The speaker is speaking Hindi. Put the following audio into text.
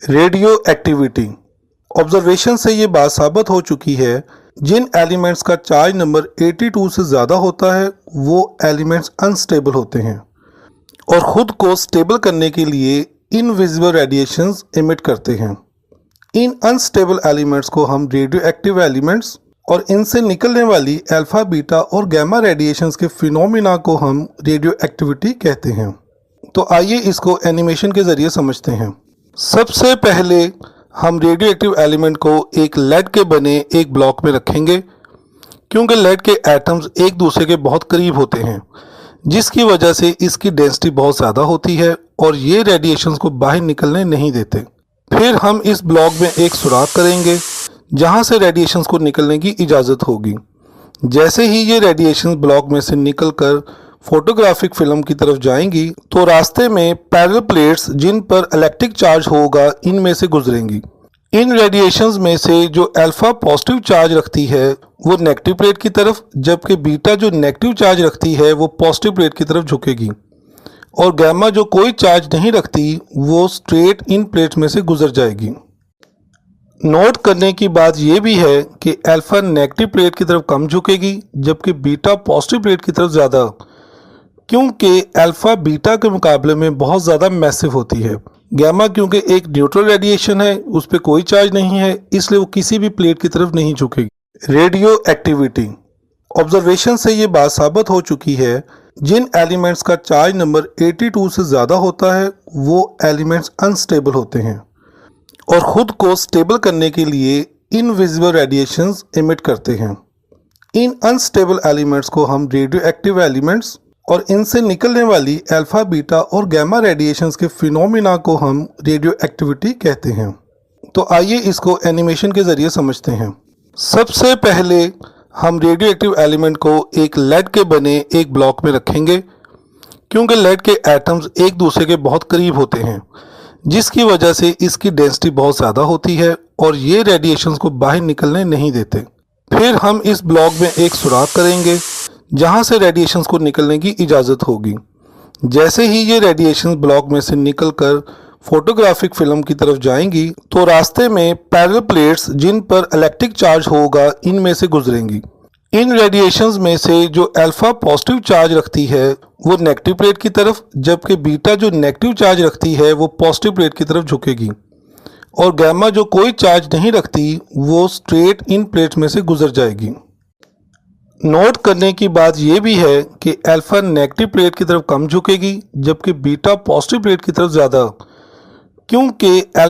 रेडियो एक्टिविटी ऑब्जर्वेशन से ये बात साबित हो चुकी है, जिन एलिमेंट्स का चार्ज नंबर 82 से ज़्यादा होता है वो एलिमेंट्स अनस्टेबल होते हैं और ख़ुद को स्टेबल करने के लिए इनविजिबल रेडिएशंस एमिट करते हैं। इन अनस्टेबल एलिमेंट्स को हम रेडियो एक्टिव एलिमेंट्स और इनसे निकलने वाली अल्फ़ा, बीटा और गामा रेडिएशंस के फिनोमिना को हम रेडियो एक्टिविटी कहते हैं। तो आइए इसको एनिमेशन के ज़रिए समझते हैं। सबसे पहले हम रेडियो एक्टिव एलिमेंट को एक लेड के बने एक ब्लॉक में रखेंगे, क्योंकि लेड के एटम्स एक दूसरे के बहुत करीब होते हैं, जिसकी वजह से इसकी डेंसिटी बहुत ज़्यादा होती है और ये रेडिएशंस को बाहर निकलने नहीं देते। फिर हम इस ब्लॉक में एक सुराख करेंगे जहां से रेडिएशंस को निकलने की इजाज़त होगी। जैसे ही ये रेडिएशंस ब्लॉक में से निकलकर फोटोग्राफिक फिल्म की तरफ जाएंगी तो रास्ते में पैरेलल प्लेट्स जिन पर इलेक्ट्रिक चार्ज होगा इनमें से गुजरेंगी। इन रेडिएशंस में से जो अल्फा पॉजिटिव चार्ज रखती है वो नेगेटिव प्लेट की तरफ, जबकि बीटा जो नेगेटिव चार्ज रखती है वो पॉजिटिव प्लेट की तरफ झुकेगी और गामा जो कोई चार्ज नहीं रखती वो स्ट्रेट इन प्लेट्स में से गुजर जाएगी। नोट करने की बात यह भी है कि अल्फा नेगेटिव प्लेट की तरफ कम झुकेगी जबकि बीटा पॉजिटिव प्लेट की तरफ ज़्यादा, क्योंकि अल्फा बीटा के मुकाबले में बहुत ज़्यादा मैसिव होती है। गामा क्योंकि एक न्यूट्रल रेडिएशन है, उस पर कोई चार्ज नहीं है, इसलिए वो किसी भी प्लेट की तरफ नहीं झुकेगी। रेडियो एक्टिविटी ऑब्जर्वेशन से ये बात साबित हो चुकी है, जिन एलिमेंट्स का चार्ज नंबर 82 से ज़्यादा होता है वो एलिमेंट्स अनस्टेबल होते हैं और ख़ुद को स्टेबल करने के लिए इनविजिबल रेडिएशंस एमिट करते हैं। इन अनस्टेबल एलिमेंट्स को हम रेडियो एक्टिव एलिमेंट्स और इनसे निकलने वाली अल्फ़ा, बीटा और गामा रेडिएशंस के फिनोमिना को हम रेडियो एक्टिविटी कहते हैं। तो आइए इसको एनिमेशन के ज़रिए समझते हैं। सबसे पहले हम रेडियो एक्टिव एलिमेंट को एक लेड के बने एक ब्लॉक में रखेंगे, क्योंकि लेड के एटम्स एक दूसरे के बहुत करीब होते हैं, जिसकी वजह से इसकी डेंसिटी बहुत ज़्यादा होती है और ये रेडिएशंस को बाहर निकलने नहीं देते। फिर हम इस ब्लॉक में एक सुराख करेंगे जहां से रेडिएशंस को निकलने की इजाज़त होगी। जैसे ही ये रेडिएशंस ब्लॉक में से निकलकर फोटोग्राफिक फिल्म की तरफ जाएंगी तो रास्ते में पैरेलल प्लेट्स जिन पर इलेक्ट्रिक चार्ज होगा इनमें से गुजरेंगी। इन रेडिएशंस में से जो अल्फ़ा पॉजिटिव चार्ज रखती है वो नेगेटिव प्लेट की तरफ, जबकि बीटा जो नेगेटिव चार्ज रखती है वो पॉजिटिव प्लेट की तरफ झुकेगी और गामा जो कोई चार्ज नहीं रखती वो स्ट्रेट इन प्लेट्स में से गुजर जाएगी। नोट करने की बात यह भी है कि अल्फा नेगेटिव प्लेट की तरफ कम झुकेगी जबकि बीटा पॉजिटिव प्लेट की तरफ ज़्यादा, क्योंकि